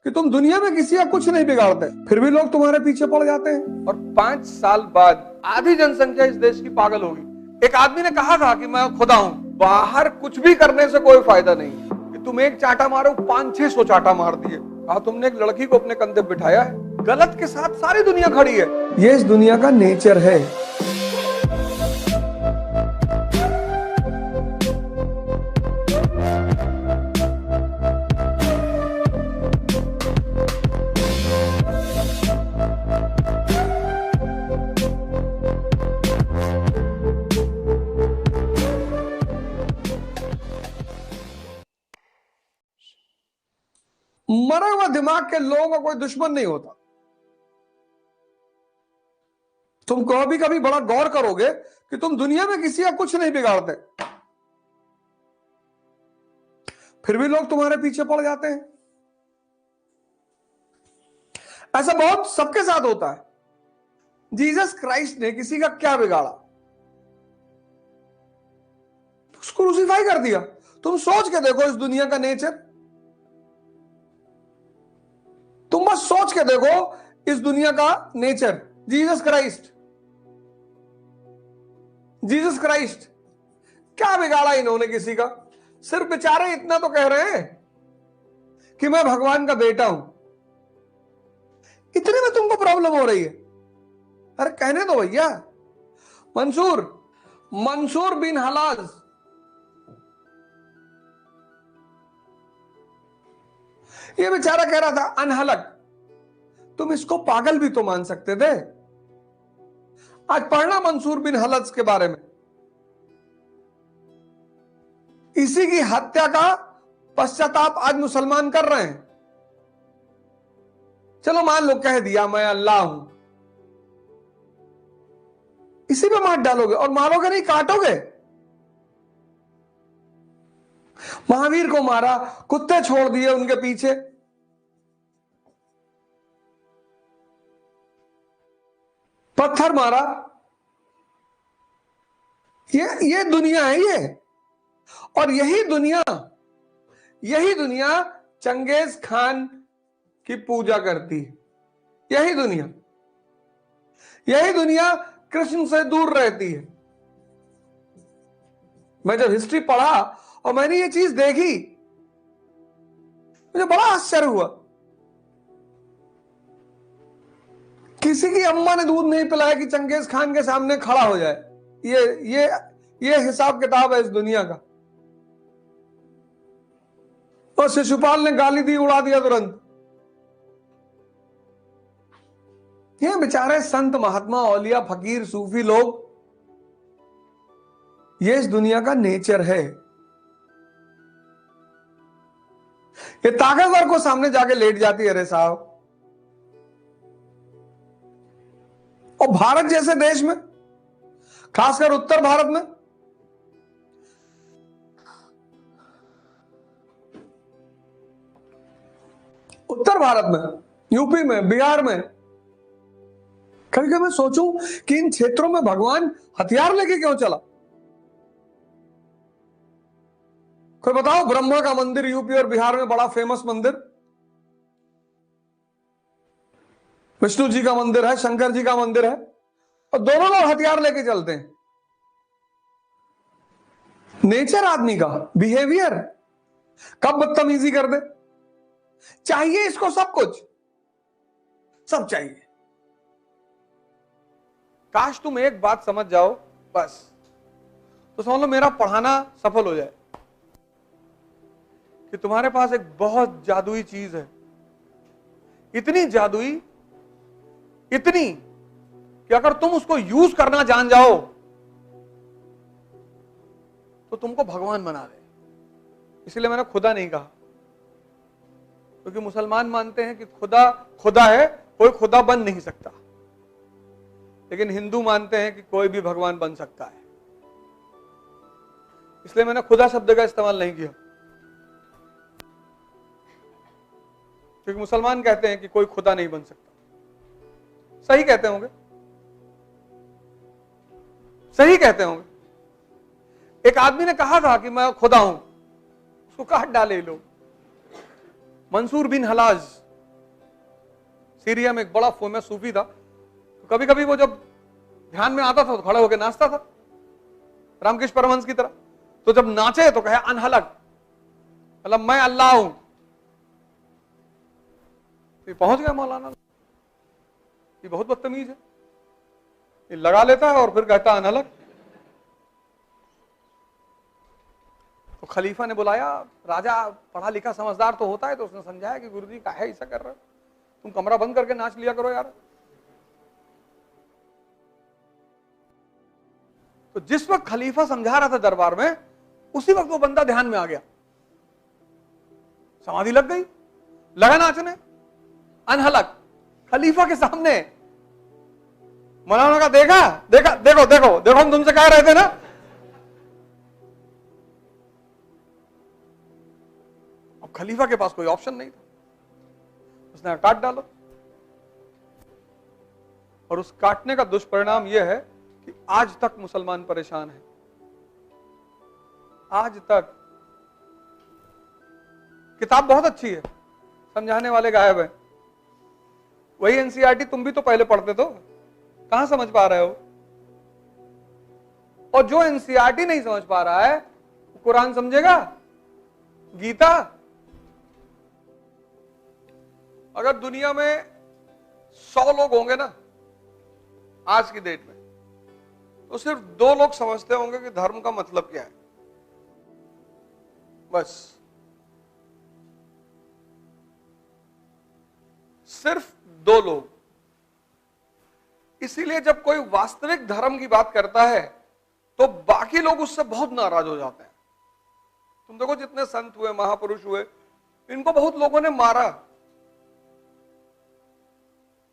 कि तुम दुनिया में किसी का कुछ नहीं बिगाड़ते, फिर भी लोग तुम्हारे पीछे पड़ जाते हैं। और 5 साल बाद आधी जनसंख्या इस देश की पागल होगी। एक आदमी ने कहा था कि मैं खुदा हूं। बाहर कुछ भी करने से कोई फायदा नहीं कि तुम एक चाटा मारो, 500-600 चाटा मार दिए। कहा तुमने एक लड़की को अपने कंधे पे बिठाया है, गलत के साथ सारी दुनिया खड़ी है। ये इस दुनिया का नेचर है। मरा हुआ दिमाग के लोगों का कोई दुश्मन नहीं होता। तुम कभी कभी बड़ा गौर करोगे कि तुम दुनिया में किसी का कुछ नहीं बिगाड़ते, फिर भी लोग तुम्हारे पीछे पड़ जाते हैं। ऐसा बहुत सबके साथ होता है। जीसस क्राइस्ट ने किसी का क्या बिगाड़ा? उसको क्रूसीफाई कर दिया। तुम सोच के देखो इस दुनिया का नेचर। तुम बस सोच के देखो इस दुनिया का नेचर। जीसस क्राइस्ट क्या बिगाड़ा इन्होंने किसी का? सिर्फ बेचारे इतना तो कह रहे हैं कि मैं भगवान का बेटा हूं। इतने में तुमको प्रॉब्लम हो रही है? अरे कहने दो भैया। मंसूर बिन हलाज, ये बेचारा कह रहा था अनहलक। तुम इसको पागल भी तो मान सकते थे। आज पढ़ना मंसूर बिन हलज के बारे में। इसी की हत्या का पश्चाताप आज मुसलमान कर रहे हैं। चलो मान लो कह दिया मैं अल्लाह हूं, इसी पे मार डालोगे और मारोगे नहीं, काटोगे। महावीर को मारा, कुत्ते छोड़ दिए उनके पीछे। पत्थर मारा। ये दुनिया है ये। और यही दुनिया चंगेज खान की पूजा करती है। यही दुनिया कृष्ण से दूर रहती है। मैं जब हिस्ट्री पढ़ा और मैंने ये चीज देखी, मुझे बड़ा आश्चर्य हुआ। किसी की अम्मा ने दूध नहीं पिलाया कि चंगेज खान के सामने खड़ा हो जाए। ये हिसाब किताब है इस दुनिया का। और शिशुपाल ने गाली दी, उड़ा दिया तुरंत। ये बेचारे संत महात्मा औलिया फकीर सूफी लोग, ये इस दुनिया का नेचर है। ये ताकतवर को सामने जाके लेट जाती है, अरे साहब। और भारत जैसे देश में, खासकर उत्तर भारत में, यूपी में, बिहार में, कभी कभी मैं सोचूं कि इन क्षेत्रों में भगवान हथियार लेके क्यों चला? कोई बताओ। ब्रह्मा का मंदिर यूपी और बिहार में बड़ा फेमस मंदिर, विष्णु जी का मंदिर है, शंकर जी का मंदिर है, और दोनों लोग हथियार लेके चलते हैं। नेचर आदमी का, बिहेवियर, कब बदतमीजी कर दे। चाहिए इसको सब कुछ, सब चाहिए। काश तुम एक बात समझ जाओ बस, तो समझ लो मेरा पढ़ाना सफल हो जाए कि तुम्हारे पास एक बहुत जादुई चीज है। इतनी जादुई, इतनी कि अगर तुम उसको यूज करना जान जाओ तो तुमको भगवान बना दे। इसलिए मैंने खुदा नहीं कहा, क्योंकि मुसलमान मानते हैं कि खुदा है, कोई खुदा बन नहीं सकता। लेकिन हिंदू मानते हैं कि कोई भी भगवान बन सकता है। इसलिए मैंने खुदा शब्द का इस्तेमाल नहीं किया, क्योंकि मुसलमान कहते हैं कि कोई खुदा नहीं बन सकता। सही कहते होंगे। एक आदमी ने कहा था कि मैं खुदा हूं, उसको काट डाले लोग। मंसूर बिन हलाज सीरिया में एक बड़ा फेमस सूफी था, तो कभी कभी वो जब ध्यान में आता था तो खड़े होकर नाचता था रामकृष्ण परमहंस की तरह। तो जब नाचे तो कहे अनहलक, मतलब मैं अल्लाह हूं। ये पहुंच गया मौलाना, ये बहुत बदतमीज है, ये लगा लेता है और फिर कहता है अनहलक। तो खलीफा ने बुलाया, राजा पढ़ा लिखा समझदार तो होता है, तो उसने समझाया कि गुरुजी काहे ऐसा कर रहे हो, तुम कमरा बंद करके नाच लिया करो यार। तो जिस वक्त खलीफा समझा रहा था दरबार में, उसी वक्त वो बंदा ध्यान में आ गया, समाधि लग गई, लगा नाचने अनहलक खलीफा के सामने। मौलाना का देखा, देखा, देखो देखो देखो, हम तुमसे कह रहे थे ना। अब खलीफा के पास कोई ऑप्शन नहीं था, उसने काट डालो। और उस काटने का दुष्परिणाम यह है कि आज तक मुसलमान परेशान है, आज तक। किताब बहुत अच्छी है, समझाने वाले गायब है। वही एनसीईआरटी तुम भी तो पहले पढ़ते तो, कहां समझ पा रहे हो? और जो एनसीईआरटी नहीं समझ पा रहा है, कुरान समझेगा, गीता। अगर दुनिया में 100 लोग होंगे ना आज की डेट में, तो सिर्फ 2 लोग समझते होंगे कि धर्म का मतलब क्या है, बस। सिर्फ 2 लोग। इसीलिए जब कोई वास्तविक धर्म की बात करता है तो बाकी लोग उससे बहुत नाराज हो जाते हैं। तुम देखो जितने संत हुए, महापुरुष हुए, इनको बहुत लोगों ने मारा।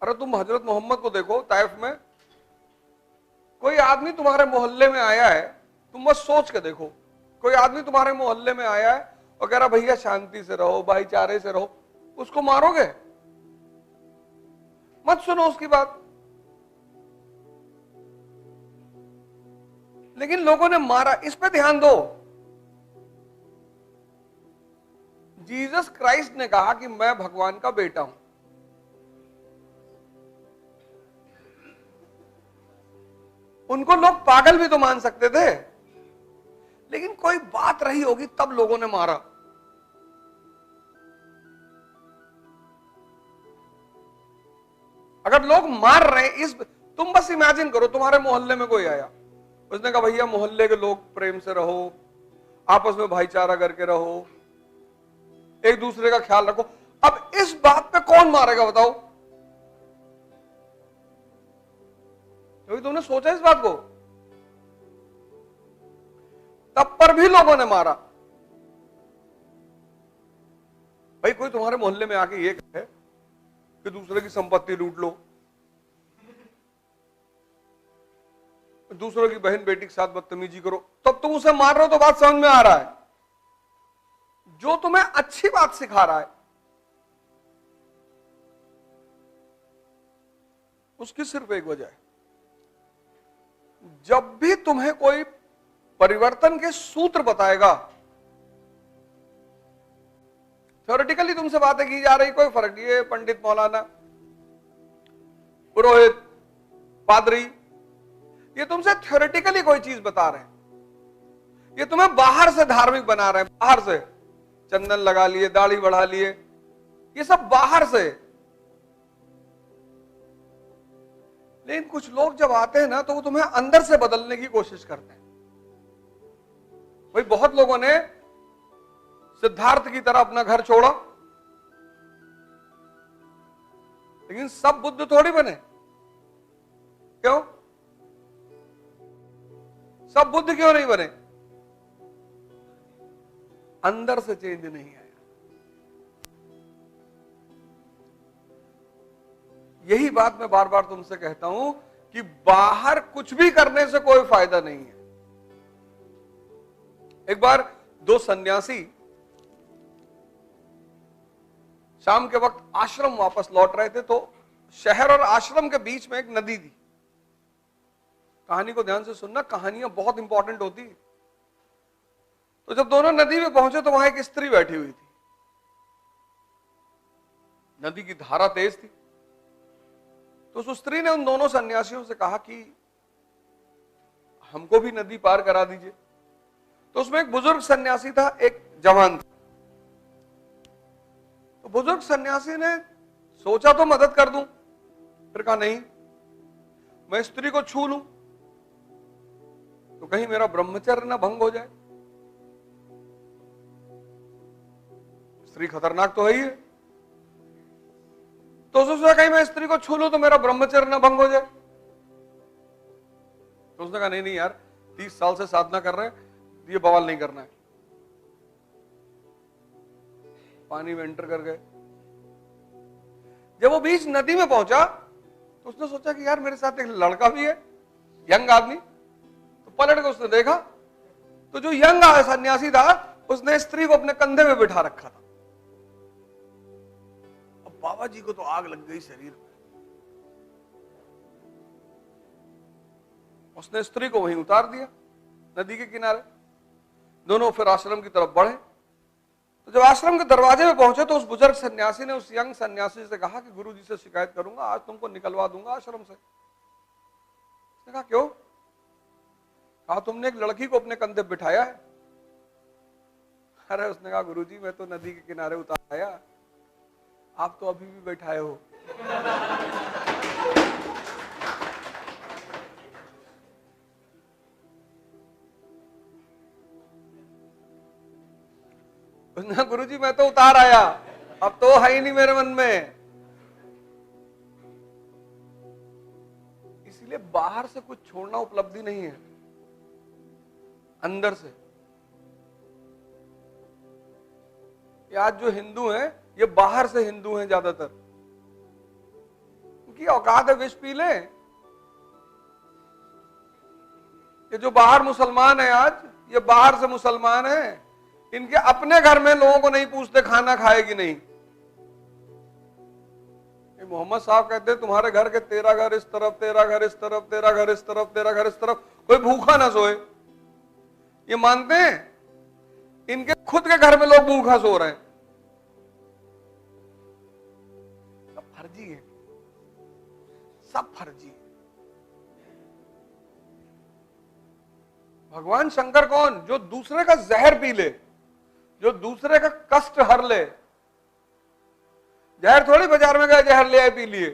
अरे तुम हजरत मोहम्मद को देखो, ताइफ में कोई आदमी तुम्हारे मोहल्ले में आया है, तुम बस सोच के देखो, कोई आदमी तुम्हारे मोहल्ले में आया है और कह रहा भैया शांति से रहो, भाईचारे से रहो, उसको मारोगे? मत सुनो उसकी बात। लेकिन लोगों ने मारा, इस पे ध्यान दो। जीसस क्राइस्ट ने कहा कि मैं भगवान का बेटा हूं। उनको लोग पागल भी तो मान सकते थे, लेकिन कोई बात रही होगी तब लोगों ने मारा। अगर लोग मार रहे हैं, तुम बस इमेजिन करो, तुम्हारे मोहल्ले में कोई आया, उसने कहा भैया मोहल्ले के लोग प्रेम से रहो, आपस में भाईचारा करके रहो, एक दूसरे का ख्याल रखो। अब इस बात पे कौन मारेगा बताओ? क्योंकि तुमने सोचा इस बात को? तब पर भी लोगों ने मारा। भाई कोई तुम्हारे मोहल्ले में आके ये कहे कि दूसरे की संपत्ति लूट लो, दूसरों की बहन बेटी के साथ बदतमीजी करो, तब तुम उसे मार रहे हो, तो बात समझ में आ रहा है। जो तुम्हें अच्छी बात सिखा रहा है उसकी सिर्फ एक वजह है, जब भी तुम्हें कोई परिवर्तन के सूत्र बताएगा, थ्योरेटिकली तुमसे बातें की जा रही, कोई फर्क नहीं है, पंडित, मौलाना, पुरोहित, पादरी, ये तुमसे थ्योरेटिकली कोई चीज बता रहे हैं, ये तुम्हें बाहर से धार्मिक बना रहे हैं, बाहर से चंदन लगा लिए, दाढ़ी बढ़ा लिए, ये सब बाहर से। लेकिन कुछ लोग जब आते हैं ना, तो वो तुम्हें अंदर से बदलने की कोशिश करते हैं। भाई बहुत लोगों ने सिद्धार्थ की तरह अपना घर छोड़ा, लेकिन सब बुद्ध थोड़ी बने। क्यों? सब बुद्ध क्यों नहीं बने? अंदर से चेंज नहीं आया। यही बात मैं बार बार तुमसे कहता हूं कि बाहर कुछ भी करने से कोई फायदा नहीं है। एक बार 2 सन्यासी शाम के वक्त आश्रम वापस लौट रहे थे, तो शहर और आश्रम के बीच में एक नदी थी। कहानी को ध्यान से सुनना, कहानियां बहुत इंपॉर्टेंट होती। तो जब दोनों नदी में पहुंचे तो वहां एक स्त्री बैठी हुई थी। नदी की धारा तेज थी, तो उस स्त्री ने उन दोनों सन्यासियों से कहा कि हमको भी नदी पार करा दीजिए। तो उसमें एक बुजुर्ग सन्यासी था, एक जवान था। तो बुजुर्ग सन्यासी ने सोचा तो मदद कर दूं, फिर कहा नहीं, मैं स्त्री को छू लूं तो कहीं मेरा ब्रह्मचर्य ना भंग हो जाए। स्त्री खतरनाक तो है ही है। तो उसने सोचा कहीं मैं स्त्री को छू लूं तो मेरा ब्रह्मचर्य ना भंग हो जाए। तो उसने कहा नहीं नहीं यार, 30 साल से साधना कर रहे हैं, ये बवाल नहीं करना है। पानी में एंटर कर गए। जब वो बीच नदी में पहुंचा तो उसने सोचा कि यार मेरे साथ एक लड़का भी है, यंग आदमी। तो पलट के उसने देखा तो जो यंग सन्यासी था उसने स्त्री को अपने कंधे में बिठा रखा था। अब बाबा जी को तो आग लग गई शरीर में। उसने स्त्री को वहीं उतार दिया नदी के किनारे। दोनों फिर आश्रम की तरफ बढ़े। तो जब आश्रम के दरवाजे में पहुंचे तो उस बुजुर्ग सन्यासी ने उस यंग सन्यासी से कहा कि गुरुजी से शिकायत करूंगा, आज तुमको निकलवा दूंगा आश्रम से। उसने कहा क्यों? कहा तुमने एक लड़की को अपने कंधे बिठाया है। अरे उसने कहा गुरुजी मैं तो नदी के किनारे उतार आया, आप तो अभी भी बैठाए हो। उसने कहा गुरुजी मैं तो उतार आया, अब तो है ही नहीं मेरे मन में। इसलिए बाहर से कुछ छोड़ना उपलब्धि नहीं है, अंदर से। ये आज जो हिंदू हैं ये बाहर से हिंदू हैं ज्यादातर। उनकी औकात है विष पी लें। ये जो बाहर मुसलमान है आज, ये बाहर से मुसलमान है, इनके अपने घर में लोगों को नहीं पूछते खाना खाए कि नहीं। मोहम्मद साहब कहते हैं तुम्हारे घर के 13 घर इस तरफ, 13 घर इस तरफ, 13 घर इस तरफ, 13 घर इस तरफ, कोई भूखा ना सोए। ये मानते हैं इनके खुद के घर में लोग भूखा सो रहे हैं। सब फर्जी है, सब फर्जी है। भगवान शंकर कौन? जो दूसरे का जहर पी ले, जो दूसरे का कष्ट हर ले। जहर थोड़ी बाजार में गए जहर ले आए पी लिए।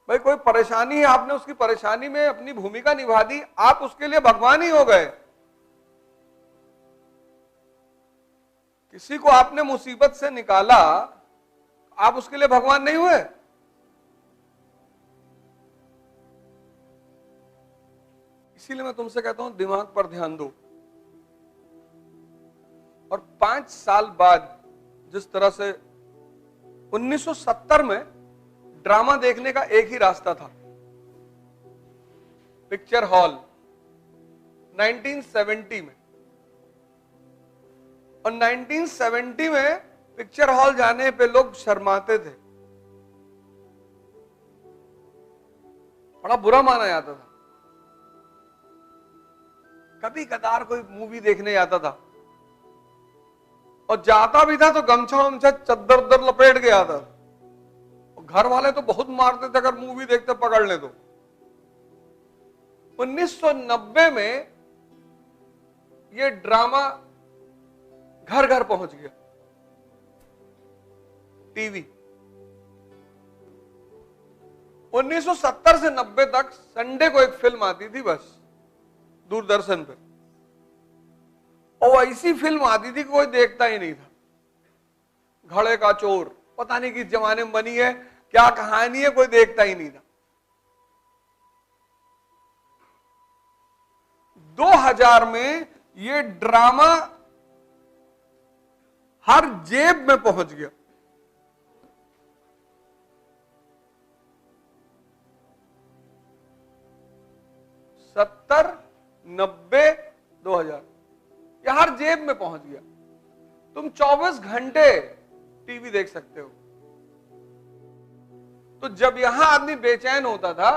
भाई कोई परेशानी है, आपने उसकी परेशानी में अपनी भूमिका निभा दी, आप उसके लिए भगवान ही हो गए। किसी को आपने मुसीबत से निकाला, आप उसके लिए भगवान नहीं हुए। इसीलिए मैं तुमसे कहता हूं दिमाग पर ध्यान दो। और 5 साल बाद जिस तरह से 1970 में ड्रामा देखने का एक ही रास्ता था, पिक्चर हॉल। 1970 में, और 1970 में पिक्चर हॉल जाने पे लोग शर्माते थे, बड़ा बुरा माना जाता था। कभी कदार कोई मूवी देखने जाता था, और जाता भी था तो गमछा वमछा चद्दर उद्दर लपेट के आता था। घर वाले तो बहुत मारते थे अगर मूवी देखते पकड़ ले तो। 1990 में ये ड्रामा घर घर पहुंच गया, टीवी। 1970 से 90 तक संडे को एक फिल्म आती थी बस दूरदर्शन पे, और ऐसी फिल्म आती थी कोई देखता ही नहीं था। घड़े का चोर, पता नहीं किस जमाने में बनी है, क्या कहानी है, कोई देखता ही नहीं था। 2000 में ये ड्रामा हर जेब में पहुंच गया। सत्तर, 90, 2000 ये हर जेब में पहुंच गया। तुम 24 घंटे टीवी देख सकते हो। तो जब यहां आदमी बेचैन होता था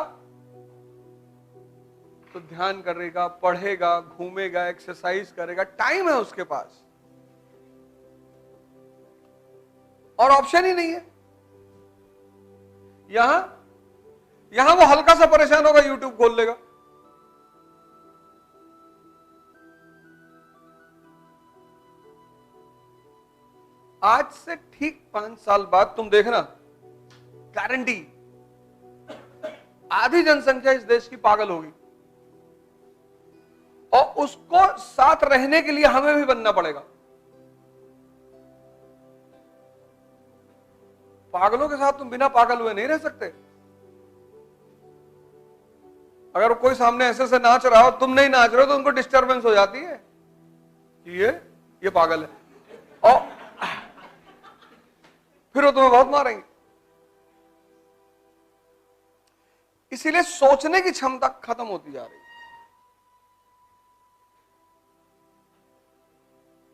तो ध्यान करेगा, पढ़ेगा, घूमेगा, एक्सरसाइज करेगा, टाइम है उसके पास, और ऑप्शन ही नहीं है। यहां यहां वो हल्का सा परेशान होगा, यूट्यूब खोल लेगा। आज से ठीक 5 साल बाद तुम देखना, गारंटी आधी जनसंख्या इस देश की पागल होगी, और उसको साथ रहने के लिए हमें भी बनना पड़ेगा। पागलों के साथ तुम बिना पागल हुए नहीं रह सकते। अगर कोई सामने ऐसे से नाच रहा हो, तुम नहीं नाच रहे हो, तो उनको डिस्टरबेंस हो जाती है, ये पागल है, और फिर वो तुम्हें बहुत मारेंगे। इसीलिए सोचने की क्षमता खत्म होती जा रही है,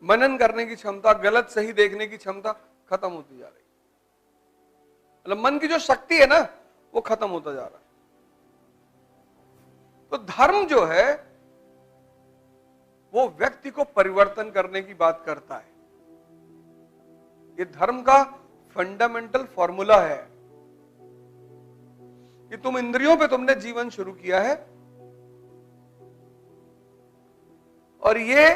मनन करने की क्षमता, गलत सही देखने की क्षमता खत्म होती जा रही है। मतलब मन की जो शक्ति है ना, वो खत्म होता जा रहा है। तो धर्म जो है वो व्यक्ति को परिवर्तन करने की बात करता है। ये धर्म का फंडामेंटल फॉर्मूला है कि तुम इंद्रियों पे तुमने जीवन शुरू किया है, और ये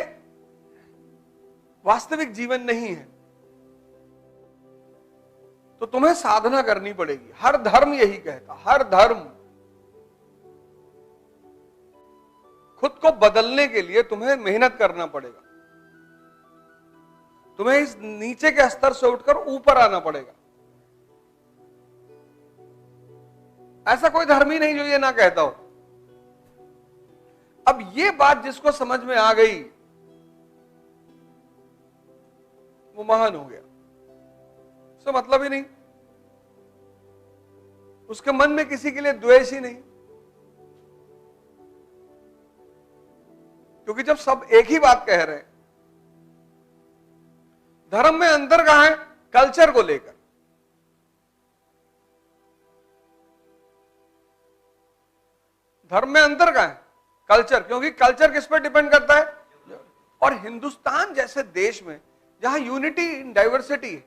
वास्तविक जीवन नहीं है, तो तुम्हें साधना करनी पड़ेगी। हर धर्म यही कहता, हर धर्म खुद को बदलने के लिए तुम्हें मेहनत करना पड़ेगा, तुम्हें इस नीचे के स्तर से उठकर ऊपर आना पड़ेगा। ऐसा कोई धर्म ही नहीं जो ये ना कहता हो। अब ये बात जिसको समझ में आ गई वो महान हो गया, उससे मतलब ही नहीं, उसके मन में किसी के लिए द्वेष ही नहीं, क्योंकि जब सब एक ही बात कह रहे हैं। धर्म में अंतर कहां है? कल्चर को लेकर। धर्म में अंतर कहां है? कल्चर, क्योंकि कल्चर किस पर डिपेंड करता है? और हिंदुस्तान जैसे देश में जहां यूनिटी इन डाइवर्सिटी है,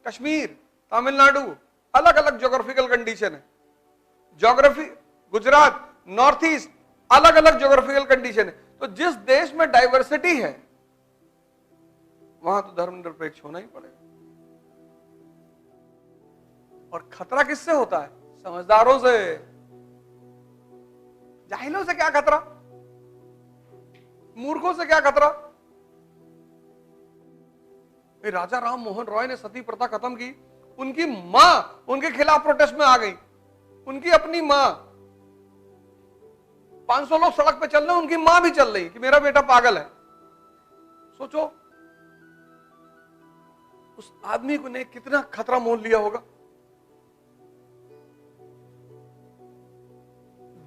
कश्मीर, तमिलनाडु, अलग अलग ज्योग्राफिकल कंडीशन है, ज्योग्राफी, गुजरात, नॉर्थ ईस्ट, अलग अलग ज्योग्राफिकल कंडीशन है। तो जिस देश में डाइवर्सिटी है वहां तो धर्मनिरपेक्ष होना ही पड़ेगा। और खतरा किससे होता है? समझदारों से। जाहिलों से क्या खतरा? मूर्खों से क्या खतरा? राजा राम मोहन रॉय ने सती प्रथा खत्म की, उनकी मां उनके खिलाफ प्रोटेस्ट में आ गई, उनकी अपनी मां। 500 लोग सड़क पे चल रहे हैं, उनकी मां भी चल रही कि मेरा बेटा पागल है। सोचो उस आदमी को ने कितना खतरा मोल लिया होगा।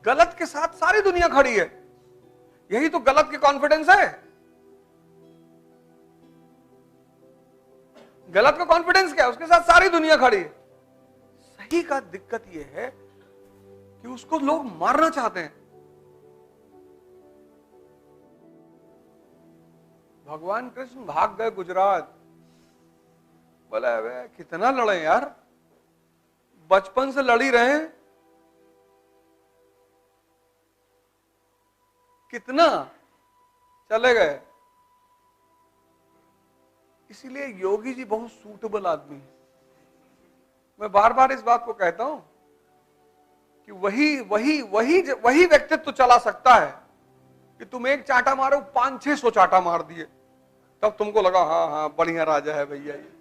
गलत के साथ सारी दुनिया खड़ी है, यही तो गलत की कॉन्फिडेंस है। गलत का कॉन्फिडेंस क्या है? उसके साथ सारी दुनिया खड़ी है। सही का दिक्कत यह है कि उसको लोग मारना चाहते हैं। भगवान कृष्ण भाग गए गुजरात, बोला वे कितना लड़े यार, बचपन से लड़ी रहे, कितना चले गए। इसीलिए योगी जी बहुत सूटेबल आदमी है। मैं बार बार इस बात को कहता हूं कि वही व्यक्तित्व चला सकता है कि तुम एक चांटा मारो, 500-600 चांटा मार दिए, तब तुमको लगा हाँ हाँ बढ़िया राजा है भैया ये।